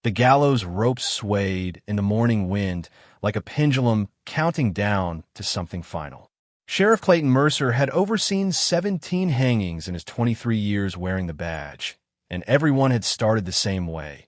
The gallows ropes swayed in the morning wind like a pendulum counting down to something final. Sheriff Clayton Mercer had overseen 17 hangings in his 23 years wearing the badge, and everyone had started the same way.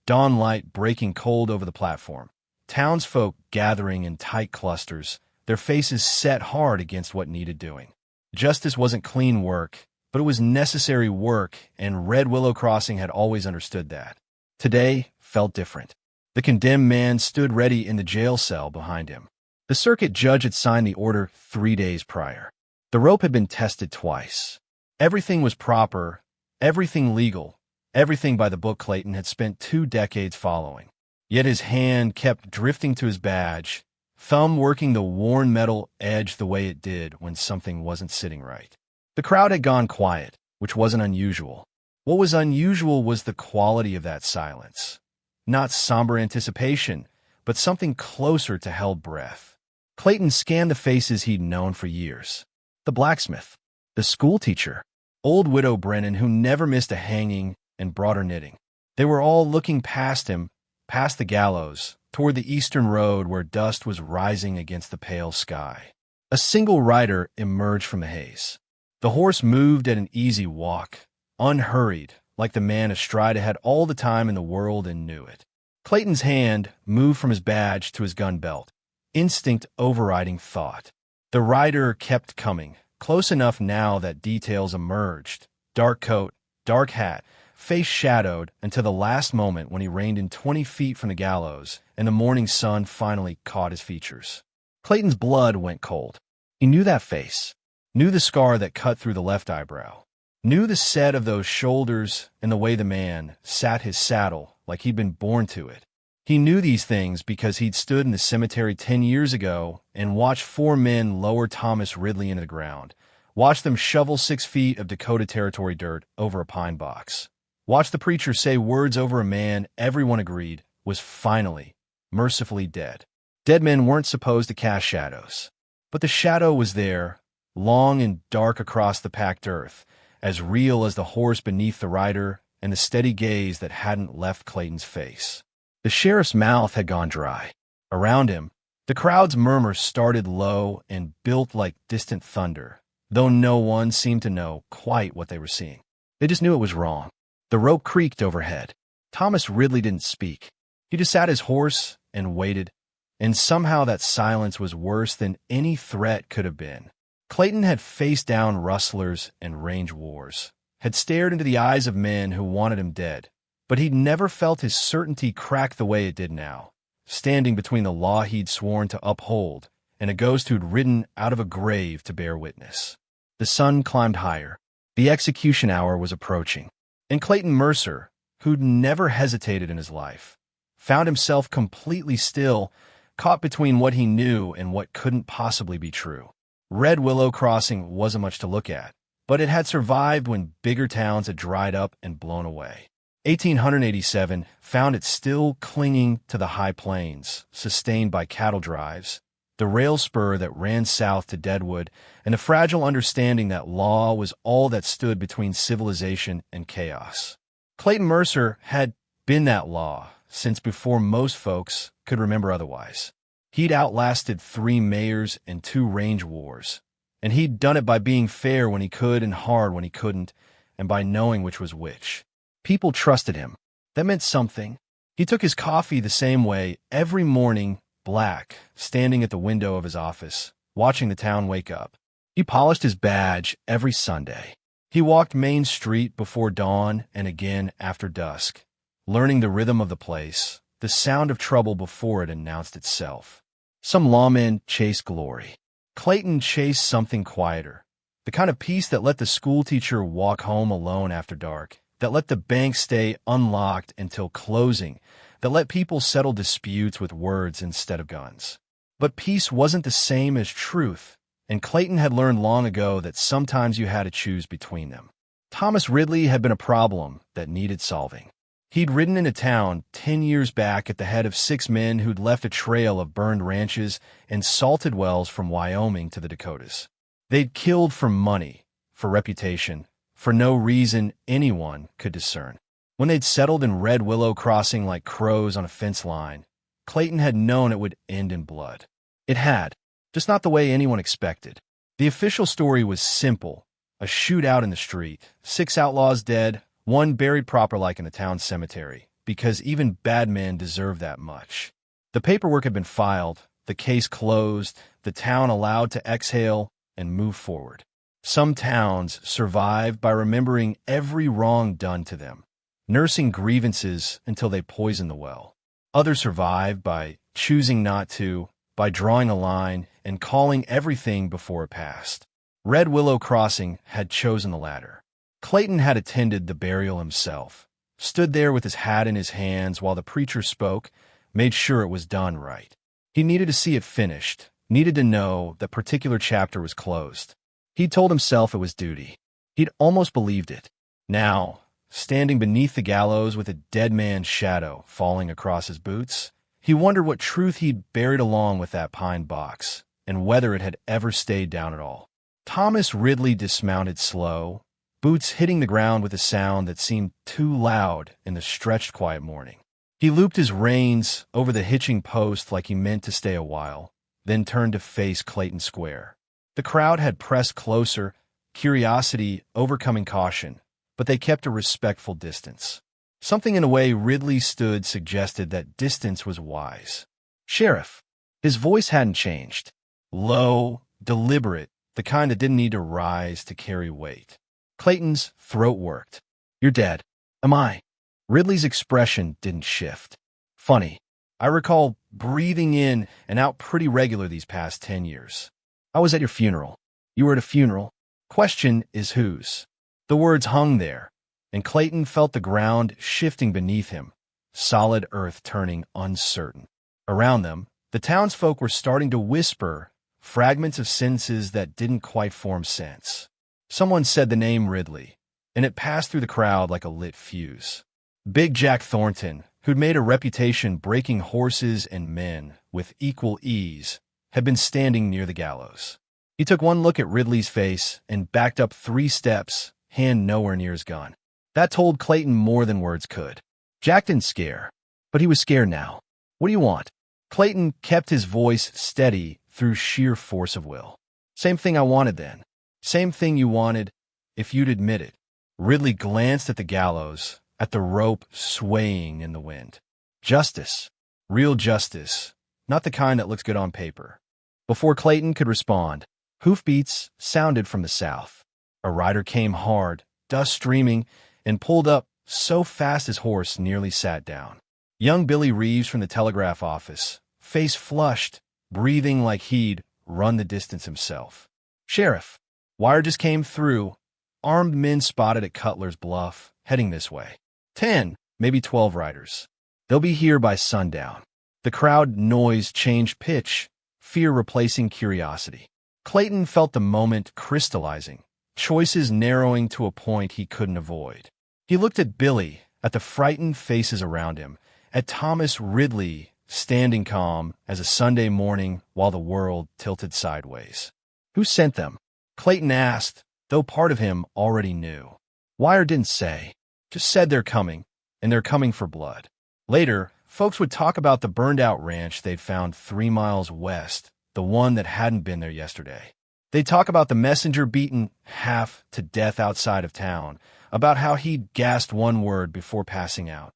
Dawn light breaking cold over the platform. Townsfolk gathering in tight clusters, their faces set hard against what needed doing. Justice wasn't clean work, but it was necessary work, and Red Willow Crossing had always understood that. Today felt different. The condemned man stood ready in the jail cell behind him. The circuit judge had signed the order 3 days prior. The rope had been tested twice. Everything was proper, everything legal, everything by the book Clayton had spent 2 decades following. Yet his hand kept drifting to his badge, thumb working the worn metal edge the way it did when something wasn't sitting right. The crowd had gone quiet, which wasn't unusual. What was unusual was the quality of that silence. Not somber anticipation, but something closer to held breath. Clayton scanned the faces he'd known for years. The blacksmith, the schoolteacher, old widow Brennan who never missed a hanging and brought her knitting. They were all looking past him, past the gallows, toward the eastern road where dust was rising against the pale sky. A single rider emerged from the haze. The horse moved at an easy walk, unhurried, like the man astride had all the time in the world and knew it. Clayton's hand moved from his badge to his gun belt, instinct overriding thought. The rider kept coming, close enough now that details emerged. Dark coat, dark hat, face shadowed until the last moment when he reined in 20 feet from the gallows and the morning sun finally caught his features. Clayton's blood went cold. He knew that face, knew the scar that cut through the left eyebrow, knew the set of those shoulders and the way the man sat his saddle like he'd been born to it. He knew these things because he'd stood in the cemetery 10 years ago and watched 4 men lower Thomas Ridley into the ground, watched them shovel 6 feet of Dakota Territory dirt over a pine box, watched the preacher say words over a man everyone agreed was finally, mercifully dead. Dead men weren't supposed to cast shadows, but the shadow was there, long and dark across the packed earth, as real as the horse beneath the rider and the steady gaze that hadn't left Clayton's face. The sheriff's mouth had gone dry. Around him, the crowd's murmur started low and built like distant thunder, though no one seemed to know quite what they were seeing. They just knew it was wrong. The rope creaked overhead. Thomas Ridley didn't speak. He just sat his horse and waited, and somehow that silence was worse than any threat could have been. Clayton had faced down rustlers and range wars, had stared into the eyes of men who wanted him dead, but he'd never felt his certainty crack the way it did now, standing between the law he'd sworn to uphold and a ghost who'd ridden out of a grave to bear witness. The sun climbed higher. The execution hour was approaching, and Clayton Mercer, who'd never hesitated in his life, found himself completely still, caught between what he knew and what couldn't possibly be true. Red Willow Crossing wasn't much to look at, but it had survived when bigger towns had dried up and blown away. 1887 found it still clinging to the high plains, sustained by cattle drives, the rail spur that ran south to Deadwood, and the fragile understanding that law was all that stood between civilization and chaos. Clayton Mercer had been that law since before most folks could remember otherwise. He'd outlasted 3 mayors and 2 range wars, and he'd done it by being fair when he could and hard when he couldn't, and by knowing which was which. People trusted him. That meant something. He took his coffee the same way every morning, black, standing at the window of his office, watching the town wake up. He polished his badge every Sunday. He walked Main Street before dawn and again after dusk, learning the rhythm of the place, the sound of trouble before it announced itself. Some lawmen chased glory. Clayton chased something quieter, the kind of peace that let the schoolteacher walk home alone after dark, that let the bank stay unlocked until closing, that let people settle disputes with words instead of guns. But peace wasn't the same as truth, and Clayton had learned long ago that sometimes you had to choose between them. Thomas Ridley had been a problem that needed solving. He'd ridden into town 10 years back at the head of 6 men who'd left a trail of burned ranches and salted wells from Wyoming to the Dakotas. They'd killed for money, for reputation, for no reason anyone could discern. When they'd settled in Red Willow Crossing like crows on a fence line, Clayton had known it would end in blood. It had, just not the way anyone expected. The official story was simple: a shootout in the street, 6 outlaws dead, 1 buried proper like in the town cemetery, because even bad men deserve that much. The paperwork had been filed, the case closed, the town allowed to exhale and move forward. Some towns survive by remembering every wrong done to them, nursing grievances until they poison the well. Others survive by choosing not to, by drawing a line and calling everything before it passed. Red Willow Crossing had chosen the latter. Clayton had attended the burial himself, stood there with his hat in his hands while the preacher spoke, made sure it was done right. He needed to see it finished, needed to know that particular chapter was closed. He told himself it was duty. He'd almost believed it. Now, standing beneath the gallows with a dead man's shadow falling across his boots, he wondered what truth he'd buried along with that pine box, and whether it had ever stayed down at all. Thomas Ridley dismounted slow, boots hitting the ground with a sound that seemed too loud in the stretched quiet morning. He looped his reins over the hitching post like he meant to stay a while, then turned to face Clayton Square. The crowd had pressed closer, curiosity overcoming caution, but they kept a respectful distance. Something in the way Ridley stood suggested that distance was wise. "Sheriff." His voice hadn't changed. Low, deliberate, the kind that didn't need to rise to carry weight. Clayton's throat worked. "You're dead." "Am I?" Ridley's expression didn't shift. "Funny. I recall breathing in and out pretty regular these past 10 years. I was at your funeral." "You were at a funeral?" Question is whose? The words hung there, and Clayton felt the ground shifting beneath him, solid earth turning uncertain. Around them, the townsfolk were starting to whisper fragments of sentences that didn't quite form sense. Someone said the name Ridley, and it passed through the crowd like a lit fuse. Big Jack Thornton, who'd made a reputation breaking horses and men with equal ease, had been standing near the gallows. He took one look at Ridley's face and backed up 3 steps, hand nowhere near his gun. That told Clayton more than words could. Jack didn't scare, but he was scared now. "What do you want?" Clayton kept his voice steady through sheer force of will. "Same thing I wanted then. Same thing you wanted if you'd admit it." Ridley glanced at the gallows, at the rope swaying in the wind. "Justice. Real justice. Not the kind that looks good on paper." Before Clayton could respond, hoofbeats sounded from the south. A rider came hard, dust streaming, and pulled up so fast his horse nearly sat down. Young Billy Reeves from the telegraph office, face flushed, breathing like he'd run the distance himself. "Sheriff." Wire just came through. Armed men spotted at Cutler's Bluff, heading this way. 10, maybe 12 riders. They'll be here by sundown. The crowd noise changed pitch, fear replacing curiosity. Clayton felt the moment crystallizing, choices narrowing to a point he couldn't avoid. He looked at Billy, at the frightened faces around him, at Thomas Ridley standing calm as a Sunday morning while the world tilted sideways. Who sent them? Clayton asked, though part of him already knew. Wire didn't say, just said they're coming, and they're coming for blood. Later, folks would talk about the burned-out ranch they'd found 3 miles west, the one that hadn't been there yesterday. They'd talk about the messenger beaten half to death outside of town, about how he'd gasped one word before passing out.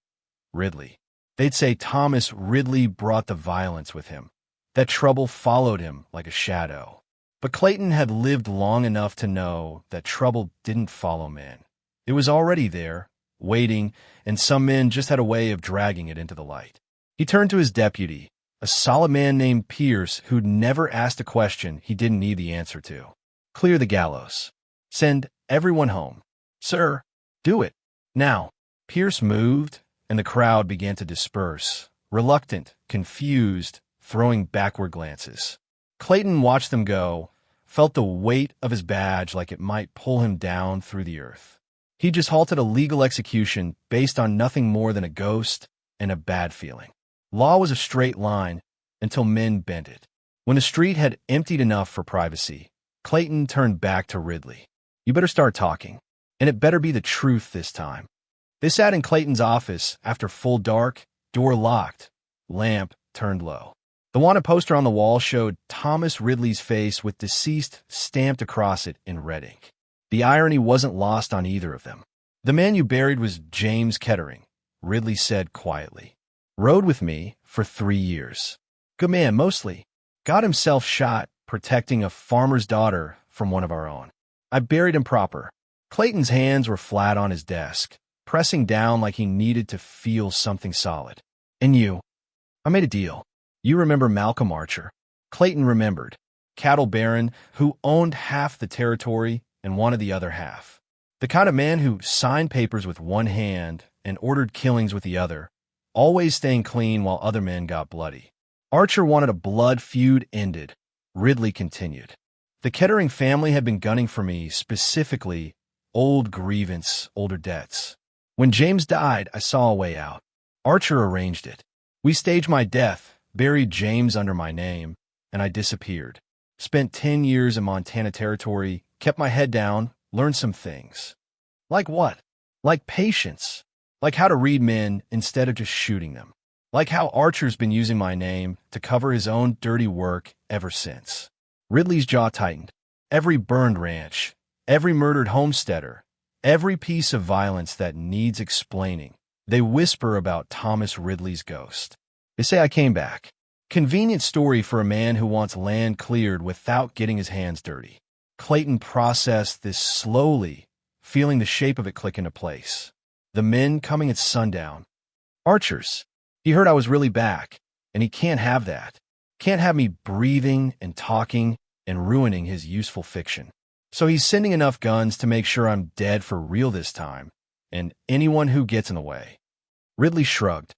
Ridley. They'd say Thomas Ridley brought the violence with him, that trouble followed him like a shadow. But Clayton had lived long enough to know that trouble didn't follow men. It was already there, waiting, and some men just had a way of dragging it into the light. He turned to his deputy, a solid man named Pierce who'd never asked a question he didn't need the answer to. Clear the gallows. Send everyone home. Sir, do it. Now. Pierce moved, and the crowd began to disperse, reluctant, confused, throwing backward glances. Clayton watched them go, felt the weight of his badge like it might pull him down through the earth. He just halted a legal execution based on nothing more than a ghost and a bad feeling. Law was a straight line until men bent it. When the street had emptied enough for privacy, Clayton turned back to Ridley. You better start talking, and it better be the truth this time. They sat in Clayton's office after full dark, door locked, lamp turned low. The wanted poster on the wall showed Thomas Ridley's face with deceased stamped across it in red ink. The irony wasn't lost on either of them. "The man you buried was James Kettering," Ridley said quietly. "Rode with me for 3 years. Good man, mostly. Got himself shot protecting a farmer's daughter from one of our own. I buried him proper." Clayton's hands were flat on his desk, pressing down like he needed to feel something solid. "And you?" "I made a deal. You remember Malcolm Archer?" Clayton remembered. Cattle baron who owned half the territory and wanted the other half. The kind of man who signed papers with one hand and ordered killings with the other, always staying clean while other men got bloody. Archer wanted a blood feud ended. Ridley continued. "The Kettering family had been gunning for me, specifically old grievance, older debts. When James died, I saw a way out. Archer arranged it. We staged my death, buried James under my name, and I disappeared. Spent 10 years in Montana Territory, kept my head down, learned some things." "Like what?" "Like patience. Like how to read men instead of just shooting them. Like how Archer's been using my name to cover his own dirty work ever since." Ridley's jaw tightened. Every burned ranch, every murdered homesteader, every piece of violence that needs explaining. They whisper about Thomas Ridley's ghost. They say I came back. Convenient story for a man who wants land cleared without getting his hands dirty. Clayton processed this slowly, feeling the shape of it click into place. The men coming at sundown. Archer's. He heard I was really back, and he can't have that. Can't have me breathing and talking and ruining his useful fiction. So he's sending enough guns to make sure I'm dead for real this time, and anyone who gets in the way. Ridley shrugged.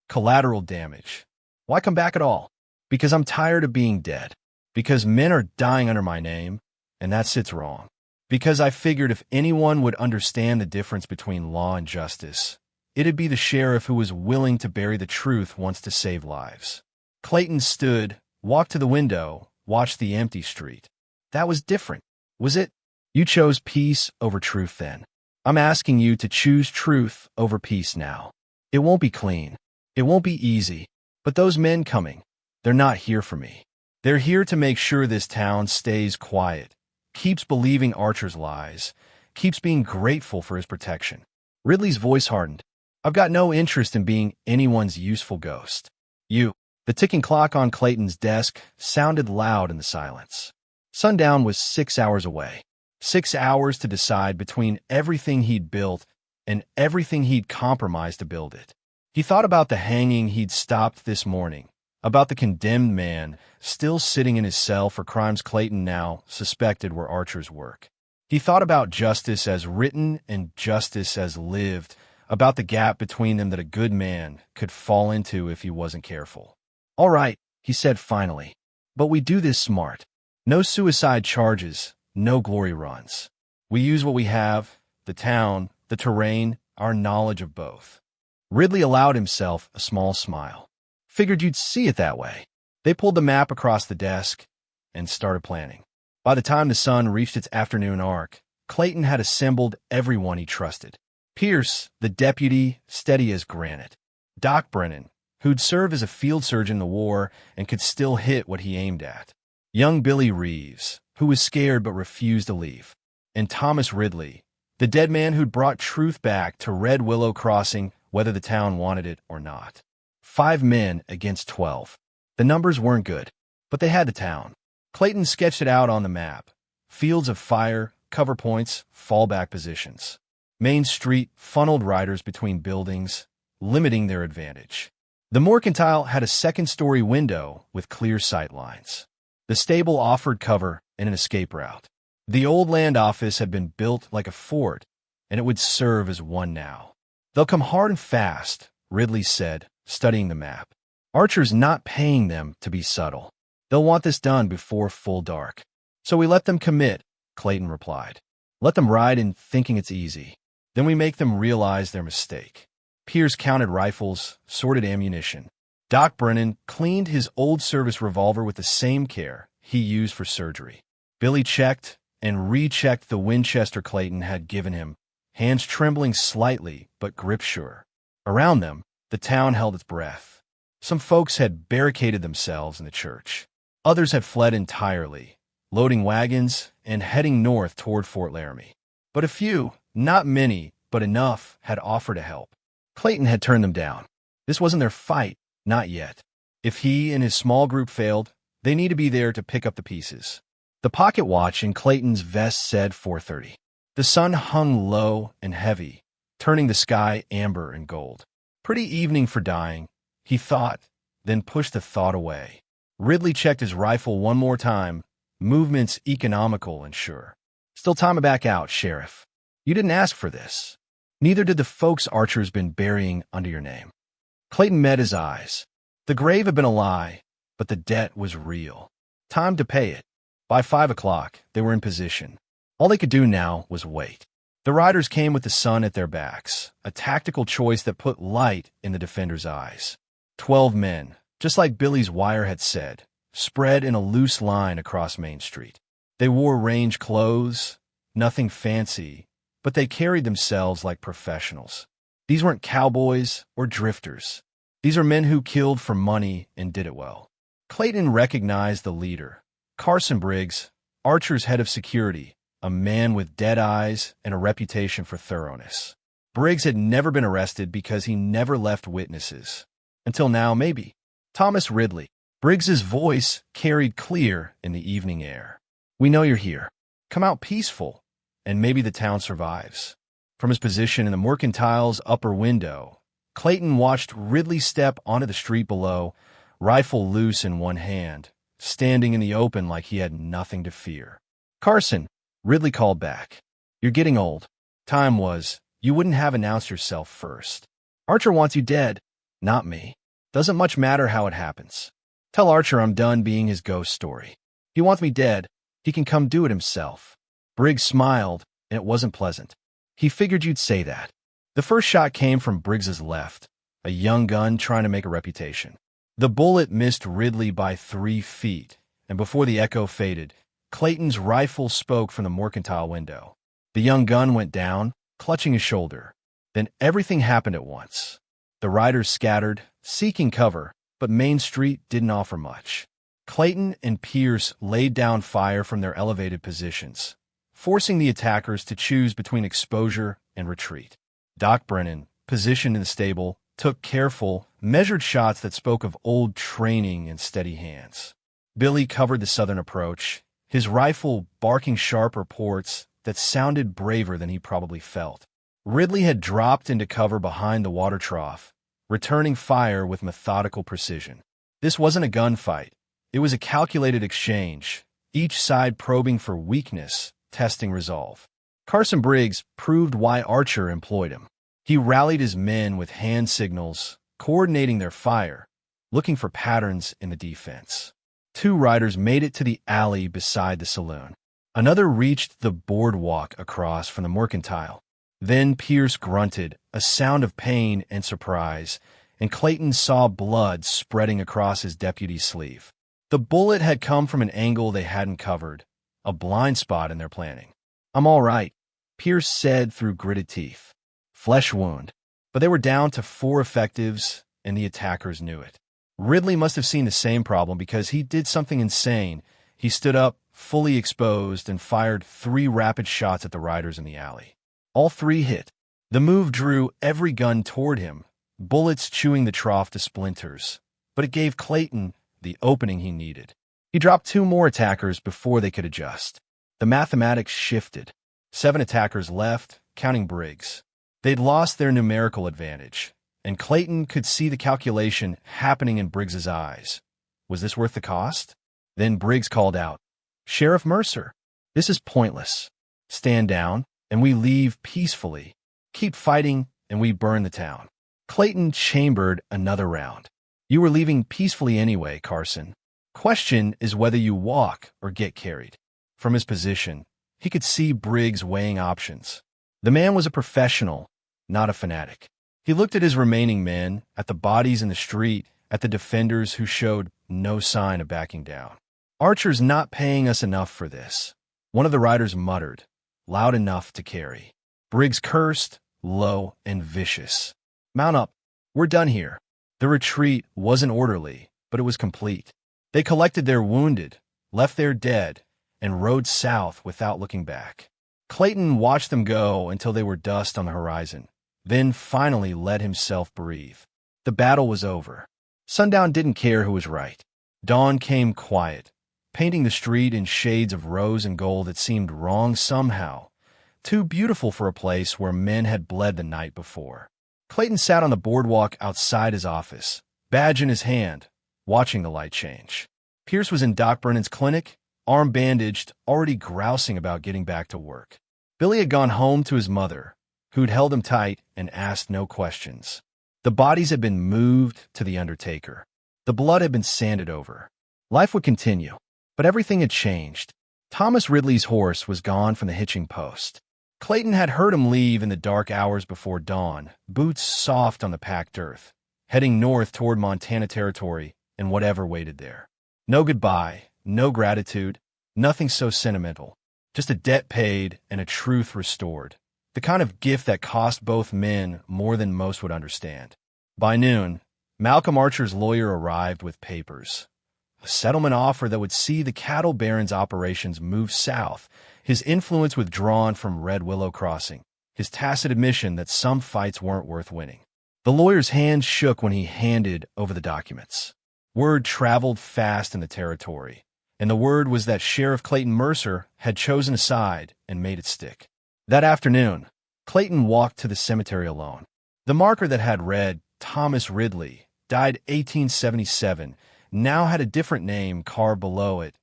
Collateral damage. Why come back at all? Because I'm tired of being dead. Because men are dying under my name, and that sits wrong. Because I figured if anyone would understand the difference between law and justice, it'd be the sheriff who was willing to bury the truth once to save lives. Clayton stood, walked to the window, watched the empty street. That was different, was it? You chose peace over truth then. I'm asking you to choose truth over peace now. It won't be clean. It won't be easy. But those men coming, they're not here for me. They're here to make sure this town stays quiet, keeps believing Archer's lies, keeps being grateful for his protection." Ridley's voice hardened. "I've got no interest in being anyone's useful ghost. You." The ticking clock on Clayton's desk sounded loud in the silence. Sundown was 6 hours away. 6 hours to decide between everything he'd built and everything he'd compromised to build it. He thought about the hanging he'd stopped this morning, about the condemned man still sitting in his cell for crimes Clayton now suspected were Archer's work. He thought about justice as written and justice as lived, about the gap between them that a good man could fall into if he wasn't careful. "All right," he said finally, "but we do this smart. No suicide charges, no glory runs. We use what we have, the town, the terrain, our knowledge of both." Ridley allowed himself a small smile. "Figured you'd see it that way." They pulled the map across the desk and started planning. By the time the sun reached its afternoon arc, Clayton had assembled everyone he trusted. Pierce, the deputy, steady as granite. Doc Brennan, who'd served as a field surgeon in the war and could still hit what he aimed at. Young Billy Reeves, who was scared but refused to leave. And Thomas Ridley, the dead man who'd brought truth back to Red Willow Crossing whether the town wanted it or not. 5 men against 12. The numbers weren't good, but they had the town. Clayton sketched it out on the map. Fields of fire, cover points, fallback positions. Main Street funneled riders between buildings, limiting their advantage. The Mercantile had a second-story window with clear sight lines. The stable offered cover and an escape route. The old land office had been built like a fort, and it would serve as one now. "They'll come hard and fast," Ridley said, studying the map. "Archer's not paying them to be subtle. They'll want this done before full dark. So we let them commit," Clayton replied. "Let them ride in thinking it's easy. Then we make them realize their mistake." Pierce counted rifles, sorted ammunition. Doc Brennan cleaned his old service revolver with the same care he used for surgery. Billy checked and rechecked the Winchester Clayton had given him, hands trembling slightly but grip sure. Around them, the town held its breath. Some folks had barricaded themselves in the church. Others had fled entirely, loading wagons and heading north toward Fort Laramie. But a few, not many, but enough, had offered to help. Clayton had turned them down. This wasn't their fight, not yet. If he and his small group failed, they need to be there to pick up the pieces. The pocket watch in Clayton's vest said 4:30. The sun hung low and heavy, turning the sky amber and gold. Pretty evening for dying, he thought, then pushed the thought away. Ridley checked his rifle one more time, movements economical and sure. Still time to back out, Sheriff. You didn't ask for this. Neither did the folks Archer's been burying under your name. Clayton met his eyes. The grave had been a lie, but the debt was real. Time to pay it. By 5 o'clock, they were in position. All they could do now was wait. The riders came with the sun at their backs, a tactical choice that put light in the defenders' eyes. 12 men, just like Billy's wire had said, spread in a loose line across Main Street. They wore range clothes, nothing fancy, but they carried themselves like professionals. These weren't cowboys or drifters. These are men who killed for money and did it well. Clayton recognized the leader, Carson Briggs, Archer's head of security, a man with dead eyes and a reputation for thoroughness. Briggs had never been arrested because he never left witnesses. Until now, maybe. Thomas Ridley. Briggs's voice carried clear in the evening air. We know you're here. Come out peaceful, and maybe the town survives. From his position in the Mercantile's upper window, Clayton watched Ridley step onto the street below, rifle loose in one hand, standing in the open like he had nothing to fear. Carson, Ridley called back. You're getting old. Time was, you wouldn't have announced yourself first. Archer wants you dead, not me. Doesn't much matter how it happens. Tell Archer I'm done being his ghost story. He wants me dead. He can come do it himself. Briggs smiled, and it wasn't pleasant. He figured you'd say that. The first shot came from Briggs's left, a young gun trying to make a reputation. The bullet missed Ridley by 3 feet, and before the echo faded, Clayton's rifle spoke from the Mercantile window. The young gun went down, clutching his shoulder. Then everything happened at once. The riders scattered, seeking cover, but Main Street didn't offer much. Clayton and Pierce laid down fire from their elevated positions, forcing the attackers to choose between exposure and retreat. Doc Brennan, positioned in the stable, took careful, measured shots that spoke of old training and steady hands. Billy covered the southern approach, his rifle barking sharp reports that sounded braver than he probably felt. Ridley had dropped into cover behind the water trough, returning fire with methodical precision. This wasn't a gunfight. It was a calculated exchange, each side probing for weakness, testing resolve. Carson Briggs proved why Archer employed him. He rallied his men with hand signals, coordinating their fire, looking for patterns in the defense. 2 riders made it to the alley beside the saloon. Another reached the boardwalk across from the Mercantile. Then Pierce grunted, a sound of pain and surprise, and Clayton saw blood spreading across his deputy's sleeve. The bullet had come from an angle they hadn't covered, a blind spot in their planning. I'm all right, Pierce said through gritted teeth. Flesh wound. But they were down to 4 effectives, and the attackers knew it. Ridley must have seen the same problem because he did something insane. He stood up, fully exposed, and fired 3 rapid shots at the riders in the alley. All 3 hit. The move drew every gun toward him, bullets chewing the trough to splinters. But it gave Clayton the opening he needed. He dropped 2 more attackers before they could adjust. The mathematics shifted. 7 attackers left, counting Briggs. They'd lost their numerical advantage, and Clayton could see the calculation happening in Briggs's eyes. Was this worth the cost? Then Briggs called out, Sheriff Mercer, this is pointless. Stand down, and we leave peacefully. Keep fighting, and we burn the town. Clayton chambered another round. You were leaving peacefully anyway, Carson. Question is whether you walk or get carried. From his position, he could see Briggs weighing options. The man was a professional, not a fanatic. He looked at his remaining men, at the bodies in the street, at the defenders who showed no sign of backing down. Archer's not paying us enough for this, one of the riders muttered, loud enough to carry. Briggs cursed, low and vicious. "Mount up. We're done here." The retreat wasn't orderly, but it was complete. They collected their wounded, left their dead, and rode south without looking back. Clayton watched them go until they were dust on the horizon, then finally let himself breathe. The battle was over. Sundown didn't care who was right. Dawn came quiet, painting the street in shades of rose and gold that seemed wrong somehow, too beautiful for a place where men had bled the night before. Clayton sat on the boardwalk outside his office, badge in his hand, watching the light change. Pierce was in Doc Brennan's clinic, arm bandaged, already grousing about getting back to work. Billy had gone home to his mother, who'd held him tight and asked no questions. The bodies had been moved to the undertaker. The blood had been sanded over. Life would continue, but everything had changed. Thomas Ridley's horse was gone from the hitching post. Clayton had heard him leave in the dark hours before dawn, boots soft on the packed earth, heading north toward Montana territory and whatever waited there. No goodbye, no gratitude, nothing so sentimental, just a debt paid and a truth restored, the kind of gift that cost both men more than most would understand. By noon, Malcolm Archer's lawyer arrived with papers. A settlement offer that would see the cattle baron's operations move south, his influence withdrawn from Red Willow Crossing, his tacit admission that some fights weren't worth winning. The lawyer's hand shook when he handed over the documents. Word traveled fast in the territory, and the word was that Sheriff Clayton Mercer had chosen a side and made it stick. That afternoon, Clayton walked to the cemetery alone. The marker that had read Thomas Ridley, died 1877, now had a different name carved below it.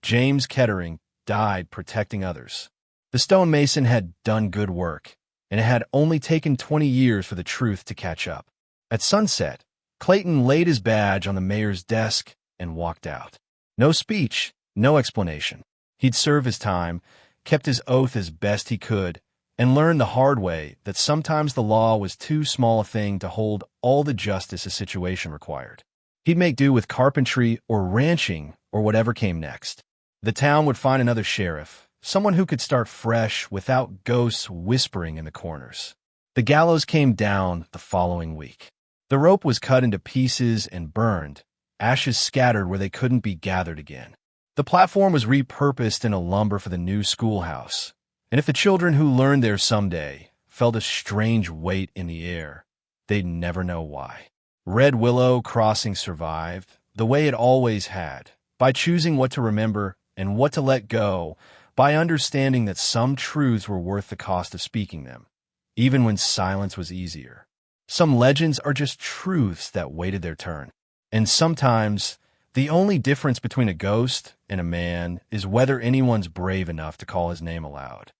James Kettering, died protecting others. The stonemason had done good work, and it had only taken 20 years for the truth to catch up. At sunset, Clayton laid his badge on the mayor's desk and walked out. No speech, no explanation. He'd served his time, kept his oath as best he could, and learned the hard way that sometimes the law was too small a thing to hold all the justice a situation required. He'd make do with carpentry or ranching or whatever came next. The town would find another sheriff, someone who could start fresh without ghosts whispering in the corners. The gallows came down the following week. The rope was cut into pieces and burned, ashes scattered where they couldn't be gathered again. The platform was repurposed into lumber for the new schoolhouse, and if the children who learned there someday felt a strange weight in the air, they'd never know why. Red Willow Crossing survived, the way it always had, by choosing what to remember and what to let go, by understanding that some truths were worth the cost of speaking them, even when silence was easier. Some legends are just truths that waited their turn. And sometimes, the only difference between a ghost and a man is whether anyone's brave enough to call his name aloud.